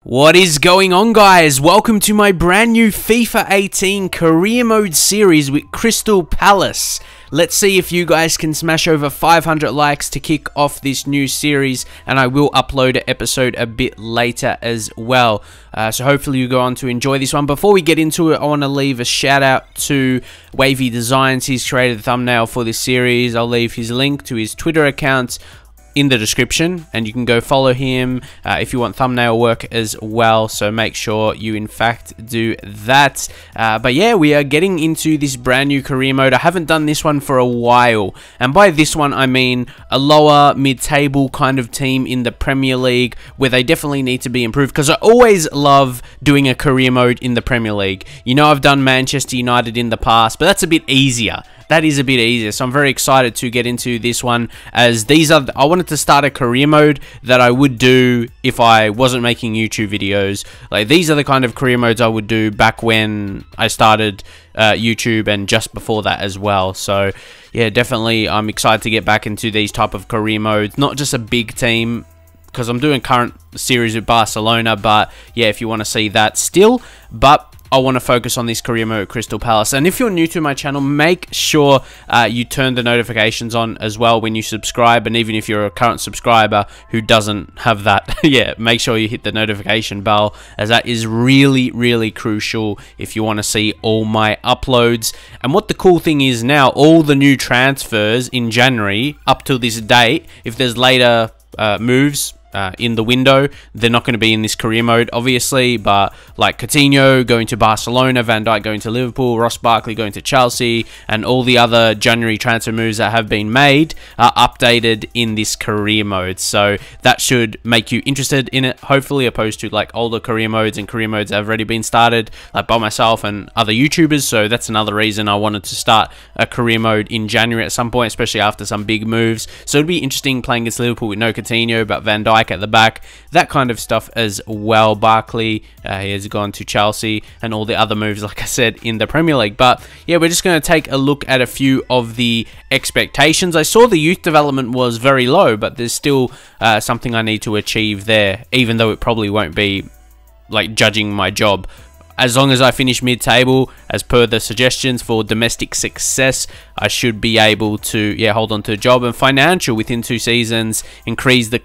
What is going on, guys? Welcome to my brand new FIFA 18 career mode series with Crystal Palace. Let's see if you guys can smash over 500 likes to kick off this new series, and I will upload an episode a bit later as well. So hopefully you go on to enjoy this one. Before we get into it, I want to leave a shout out to Wavy Designs. He's created the thumbnail for this series. I'll leave his link to his Twitter account in the description, and you can go follow him if you want thumbnail work as well, so make sure you in fact do that. But yeah, we are getting into this brand new career mode. I haven't done this one for a while, and by this one I mean a lower mid-table kind of team in the Premier League where they definitely need to be improved, because I always love doing a career mode in the Premier League. You know, I've done Manchester United in the past, but that's a bit easier. That is a bit easier, so I'm very excited to get into this one, as these are, I wanted to start a career mode that I would do if I wasn't making YouTube videos. Like, these are the kind of career modes I would do back when I started YouTube, and just before that as well. So yeah, definitely I'm excited to get back into these type of career modes, not just a big team, because I'm doing current series with Barcelona, but yeah, if you want to see that still, but I want to focus on this career mode at Crystal Palace. And if you're new to my channel, make sure you turn the notifications on as well when you subscribe. And even if you're a current subscriber who doesn't have that, yeah, make sure you hit the notification bell, as that is really crucial if you want to see all my uploads. And what the cool thing is now, all the new transfers in January up till this date, if there's later moves in the window, they're not going to be in this career mode, obviously, but like Coutinho going to Barcelona, Van Dijk going to Liverpool, Ross Barkley going to Chelsea, and all the other January transfer moves that have been made are updated in this career mode. So that should make you interested in it, hopefully, opposed to like older career modes and career modes that have already been started, like by myself and other YouTubers. So that's another reason I wanted to start a career mode in January at some point, especially after some big moves. So it'd be interesting playing against Liverpool with no Coutinho, but Van Dijk at the back, that kind of stuff as well. Barkley, he has gone to Chelsea, and all the other moves, like I said, in the Premier League. But yeah, we're just going to take a look at a few of the expectations. I saw the youth development was very low, but there's still something I need to achieve there, even though it probably won't be like judging my job. As long as I finish mid-table, as per the suggestions for domestic success, I should be able to, yeah, hold on to a job. And financial, within 2 seasons, increase the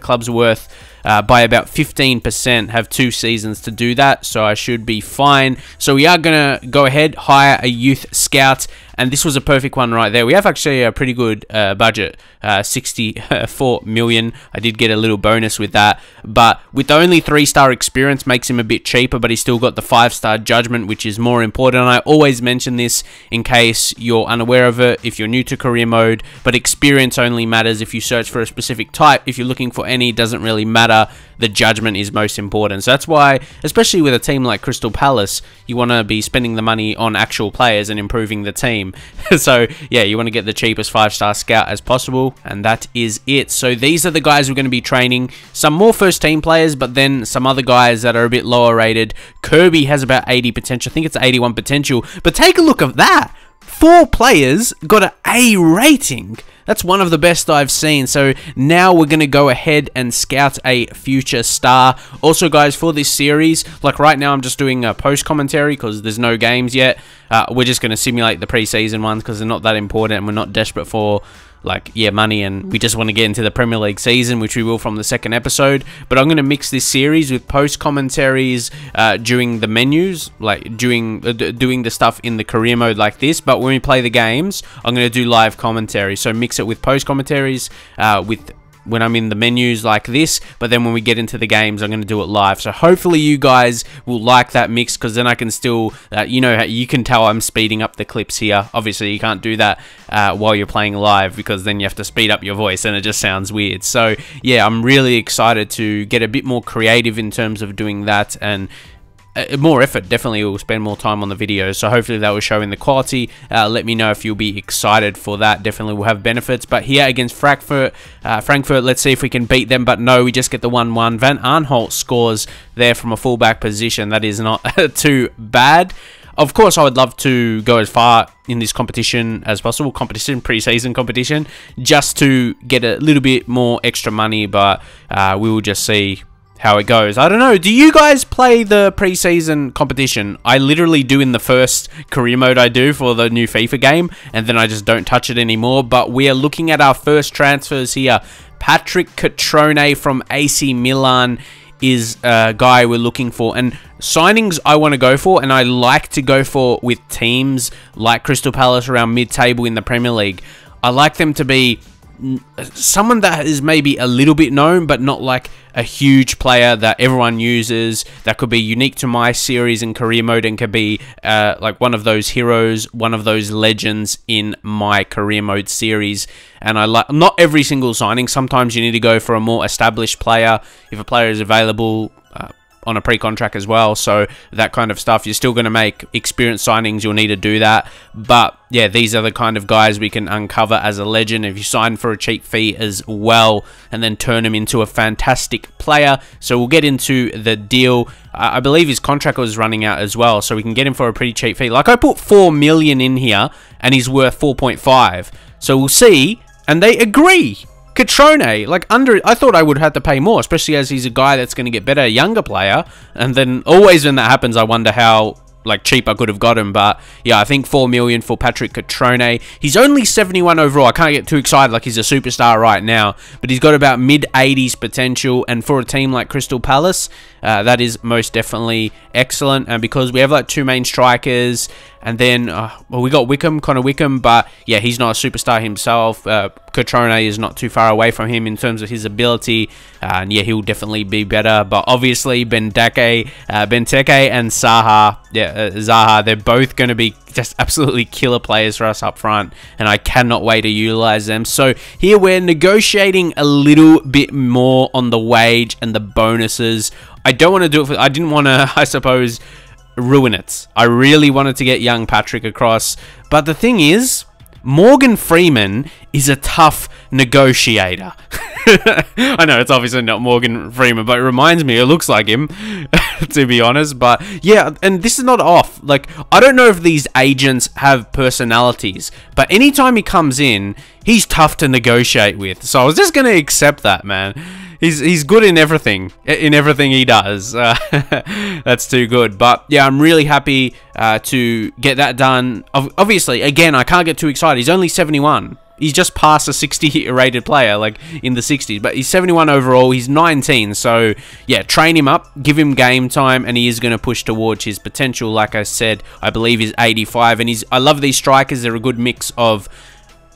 club's worth by about 15%. Have 2 seasons to do that, so I should be fine. So we are going to go ahead, hire a youth scout, and this was a perfect one right there. We have actually a pretty good budget, 64 million. I did get a little bonus with that, but with only 3-star experience makes him a bit cheaper, but he's still got the 5-star judgment, which is more important. And I always mention this in case you're unaware of it, if you're new to career mode, but experience only matters if you search for a specific type. If you're looking for any, it doesn't really matter. The judgment is most important. So that's why, especially with a team like Crystal Palace, you want to be spending the money on actual players and improving the team. So yeah, you want to get the cheapest 5-star scout as possible, and that is it. So these are the guys we're going to be training. Some more first team players, but then some other guys that are a bit lower rated. Kirby has about 80 potential. I think it's 81 potential, but take a look at that. 4 players got an A rating. That's one of the best I've seen. So now we're going to go ahead and scout a future star. Also, guys, for this series, like right now I'm just doing a post commentary because there's no games yet. We're just going to simulate the preseason ones because they're not that important, and we're not desperate for, like, yeah, money, and we just want to get into the Premier League season, which we will from the 2nd episode. But I'm going to mix this series with post commentaries during the menus, like doing the stuff in the career mode like this. But when we play the games, I'm going to do live commentary. So mix it with post commentaries with when I'm in the menus like this, but then when we get into the games, I'm going to do it live. So hopefully you guys will like that mix, because then I can still, you know, you can tell I'm speeding up the clips here. Obviously, you can't do that while you're playing live, because then you have to speed up your voice and it just sounds weird. So yeah, I'm really excited to get a bit more creative in terms of doing that, and more effort. Definitely will spend more time on the videos, so hopefully that will show in the quality. Let me know if you'll be excited for that. Definitely will have benefits. But here against Frankfurt, let's see if we can beat them. But no, we just get the 1-1. Van Aanholt scores there from a fullback position. That is not too bad. Of course, I would love to go as far in this competition as possible, pre-season competition, just to get a little bit more extra money, but we will just see how it goes. I don't know. Do you guys play the preseason competition? I literally do in the first career mode I do for the new FIFA game, and then I just don't touch it anymore. But we are looking at our first transfers here. Patrick Cutrone from AC Milan is a guy we're looking for, and signings I want to go for, and I like to go for with teams like Crystal Palace around mid-table in the Premier League. I like them to be someone that is maybe a little bit known, but not like a huge player that everyone uses, that could be unique to my series in career mode and could be like one of those heroes, one of those legends in my career mode series. And I like, not every single signing, sometimes you need to go for a more established player if a player is available on a pre-contract as well, so that kind of stuff. You're still going to make experienced signings, you'll need to do that, but yeah, these are the kind of guys we can uncover as a legend if you sign for a cheap fee as well, and then turn him into a fantastic player. So we'll get into the deal. I believe his contract was running out as well, so we can get him for a pretty cheap fee. Like, I put 4 million in here, and he's worth 4.5, so we'll see, and they agree. Cutrone, like, I thought I would have to pay more, especially as he's a guy that's going to get better, a younger player, and then always when that happens, I wonder how, like, cheap I could have got him. But yeah, I think 4 million for Patrick Cutrone. He's only 71 overall. I can't get too excited like he's a superstar right now, but he's got about mid-80s potential, and for a team like Crystal Palace, that is most definitely excellent. And because we have like 2 main strikers, and then well, we got Wickham, Connor Wickham, but yeah, he's not a superstar himself. Cutrone is not too far away from him in terms of his ability, and yeah, he'll definitely be better. But obviously Benteke and Zaha, Zaha, they're both going to be just absolutely killer players for us up front, and I cannot wait to utilize them. So here we're negotiating a little bit more on the wage and the bonuses. I don't want to do it I didn't want to, I suppose, ruin it. I really wanted to get young Patrick across, but the thing is, Morgan Freeman is a tough negotiator. I know it's obviously not Morgan Freeman, but it reminds me, it looks like him, to be honest. But yeah, and this is not off. Like, I don't know if these agents have personalities, but anytime he comes in, he's tough to negotiate with. So I was just going to accept that, man. He's good in everything he does. That's too good. But yeah, I'm really happy to get that done. Obviously, again, I can't get too excited. He's only 71. He's just past a 60 rated player, like in the 60s, but he's 71 overall. He's 19, so yeah, train him up, give him game time, and he is going to push towards his potential. Like I said, I believe he's 85, and I love these strikers. They're a good mix of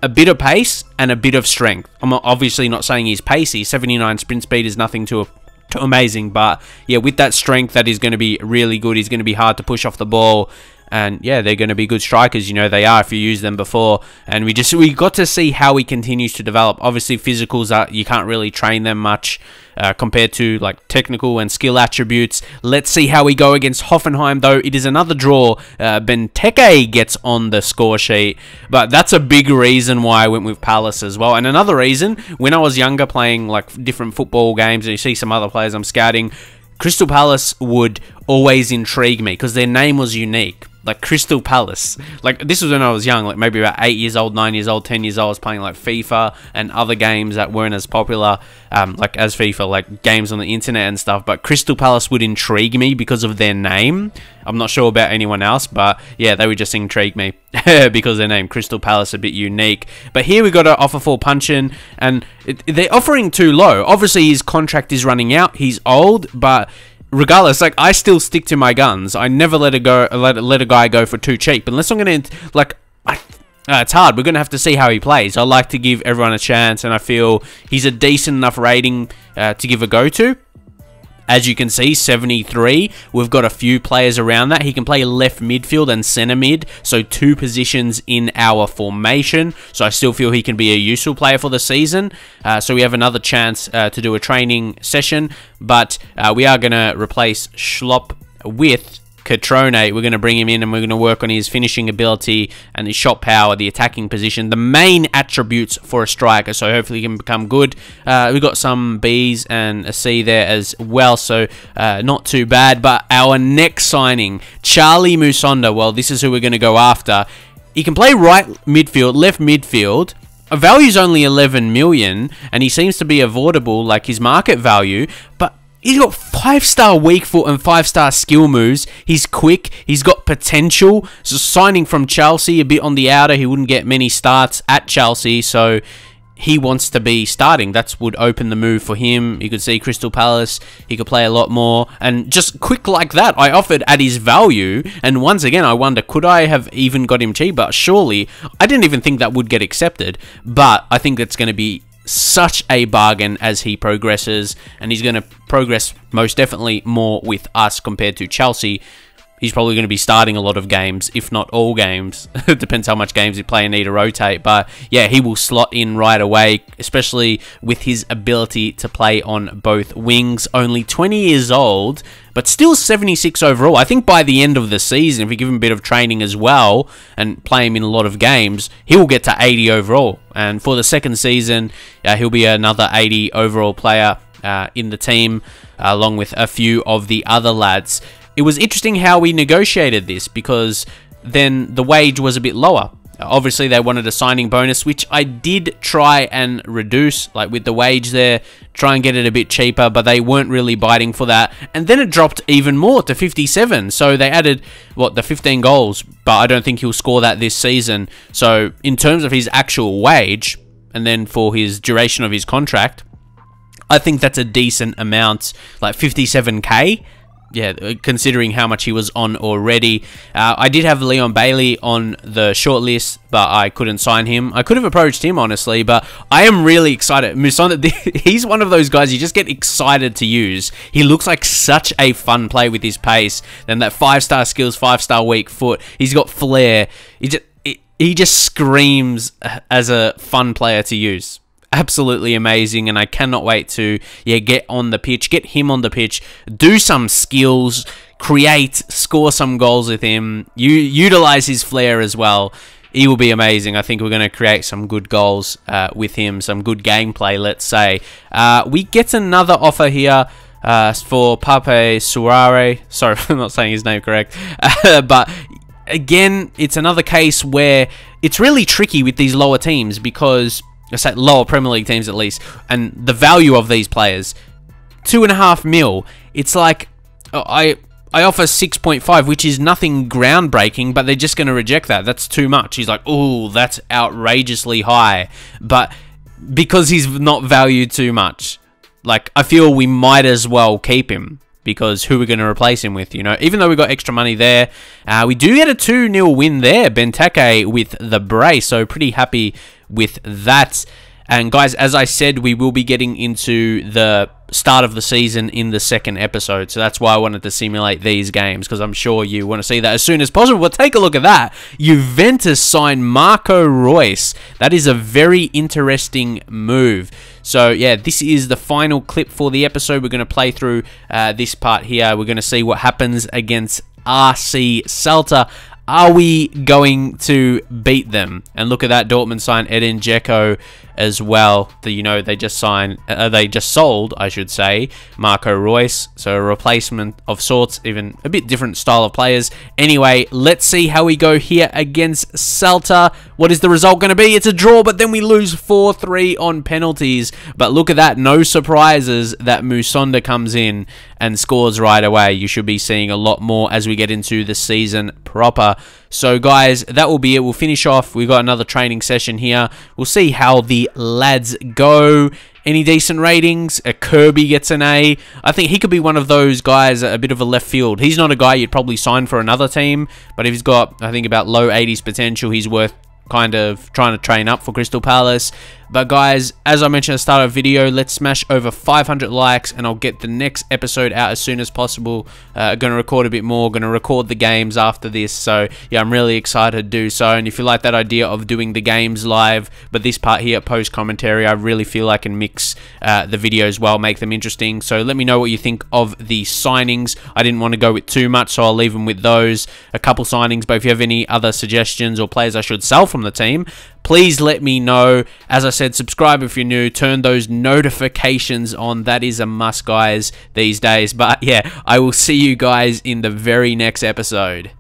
a bit of pace and a bit of strength. I'm obviously not saying he's pacey. 79 sprint speed is nothing too amazing, but yeah, with that strength, that is going to be really good. He's going to be hard to push off the ball. And yeah, they're going to be good strikers. You know they are if you use them before. And we got to see how he continues to develop. Obviously, physicals you can't really train them much compared to like technical and skill attributes. Let's see how we go against Hoffenheim, though. It is another draw. Benteke gets on the score sheet, but that's a big reason why I went with Palace as well. And another reason, when I was younger playing like different football games, and you see some other players I'm scouting, Crystal Palace would always intrigue me because their name was unique. Like Crystal Palace. Like, this was when I was young, like maybe about 8 years old, 9 years old, 10 years old. I was playing like FIFA and other games that weren't as popular like as FIFA, like games on the internet and stuff. But Crystal Palace would intrigue me because of their name. I'm not sure about anyone else, but yeah, they would just intrigue me because their name, Crystal Palace, a bit unique. But here we got to offer for Punchin, and they're offering too low. Obviously, his contract is running out. He's old, but regardless, like, I still stick to my guns. I never let a guy go for too cheap unless I'm gonna like. It's hard. We're gonna have to see how he plays. I like to give everyone a chance, and I feel he's a decent enough rating to give a go to. As you can see, 73. We've got a few players around that. He can play left midfield and centre mid, so 2 positions in our formation. So I still feel he can be a useful player for the season. So we have another chance to do a training session, but we are going to replace Schlopp with Cutrone. We're going to bring him in and we're going to work on his finishing ability and his shot power, the attacking position, the main attributes for a striker, so hopefully he can become good. We've got some Bs and a C there as well, so not too bad. But our next signing, Charlie Musonda, well, this is who we're going to go after. He can play right midfield, left midfield. A value's only 11 million, and he seems to be avoidable, like his market value, but He's got 5-star weak foot and 5-star skill moves. He's quick. He's got potential. So signing from Chelsea, a bit on the outer. He wouldn't get many starts at Chelsea, so he wants to be starting. That would open the move for him. You could see Crystal Palace. He could play a lot more. And just quick like that, I offered at his value. And once again, I wonder, could I have even got him cheaper? Surely, I didn't even think that would get accepted. But I think that's going to be such a bargain as he progresses, and he's going to progress most definitely more with us compared to Chelsea. He's probably going to be starting a lot of games, if not all games. It depends how much games you play and need to rotate. But yeah, he will slot in right away, especially with his ability to play on both wings. Only 20 years old, but still 76 overall. I think by the end of the season, if we give him a bit of training as well and play him in a lot of games, he will get to 80 overall. And for the second season, he'll be another 80 overall player in the team, along with a few of the other lads. It was interesting how we negotiated this, because then the wage was a bit lower. Obviously, they wanted a signing bonus, which I did try and reduce, like with the wage there, try and get it a bit cheaper, but they weren't really biting for that. And then it dropped even more to 57. So they added, the 15 goals, but I don't think he'll score that this season. So in terms of his actual wage, and then for his duration of his contract, I think that's a decent amount, like 57k. Yeah, considering how much he was on already. I did have Leon Bailey on the shortlist, but I couldn't sign him. I could have approached him, honestly, but I am really excited. Musonda, he's one of those guys you just get excited to use. He looks like such a fun play with his pace. Then that 5-star skills, 5-star weak foot. He's got flair. He just screams as a fun player to use. Absolutely amazing, and I cannot wait to get on the pitch, get him on the pitch, do some skills, create, score some goals with him, utilize his flair as well. He will be amazing. I think we're going to create some good goals with him, some good gameplay, let's say. We get another offer here for Pape Suare. Sorry if I'm not saying his name correct. But again, it's another case where it's really tricky with these lower teams, because I say lower Premier League teams at least, and the value of these players, 2.5 mil. It's like I offer 6.5, which is nothing groundbreaking, but they're just going to reject that. That's too much. He's like, oh, that's outrageously high, but because he's not valued too much, like I feel we might as well keep him. Because who we're going to replace him with, Even though we got extra money there, we do get a 2-0 win there. Benteke with the brace, so pretty happy with that. And guys, as I said, we will be getting into the start of the season in the second episode. So that's why I wanted to simulate these games, because I'm sure you want to see that as soon as possible. Well, take a look at that. Juventus signed Marco Reus. That is a very interesting move. So yeah, this is the final clip for the episode. We're going to play through this part here. We're going to see what happens against RC Celta. Are we going to beat them? And look at that, Dortmund signed Edin Dzeko as well. They just signed, they just sold, I should say, Marco Reus. So a replacement of sorts, even a bit different style of players. Anyway, let's see how we go here against Celta. What is the result going to be? It's a draw, but then we lose 4-3 on penalties. But look at that, no surprises that Musonda comes in and scores right away. You should be seeing a lot more as we get into the season proper. So guys, that will be it. We'll finish off. We've got another training session here. We'll see how the lads go. Any decent ratings? Kirby gets an A. I think he could be one of those guys, a bit of a left field. He's not a guy you'd probably sign for another team, but if he's got, I think, about low 80s potential, he's worth kind of trying to train up for Crystal Palace. But guys, as I mentioned at the start of the video, let's smash over 500 likes and I'll get the next episode out as soon as possible. Going to record a bit more, going to record the games after this. So yeah, I'm really excited to do so. And if you like that idea of doing the games live, but this part here, post commentary, I really feel I can mix the videos well, make them interesting. So let me know what you think of the signings. I didn't want to go with too much, so I'll leave them with those. A couple signings, but if you have any other suggestions or players I should sell from the team, please let me know. As I said, subscribe if you're new. Turn those notifications on. That is a must, guys, these days. But yeah, I will see you guys in the very next episode.